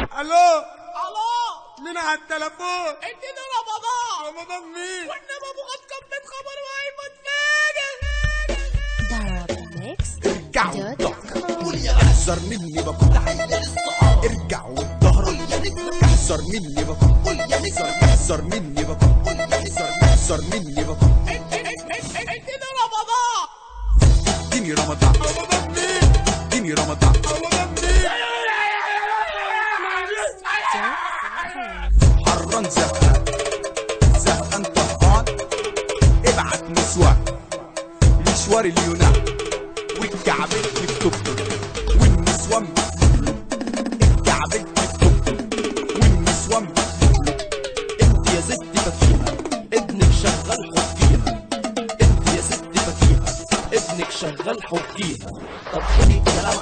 الو. الو. مين على التليفون؟ اديني رمضان. رمضان مين؟ والنبي ابو غد كمل خبر وهيموت فاجر. قول يا احذر مني بكون عيل الصعاب. ارجع والظهر احذر مني بكون. قول يا نزر احذر مني بكون. قول يا نزر احذر مني بكون. اديني رمضان. اديني رمضان. رمضان مين؟ اديني رمضان. رمضان مين؟ حران زهقان زهقان طهقان. ابعت نسوان مشوار اليونان والكعبين في التوك والنسوان بتقول الكعبين في التوك والنسوان بتقول انت يا ست فكيها ابنك شغال حكيها. انت يا ست فكيها ابنك شغال حكيها. طب خدي كلام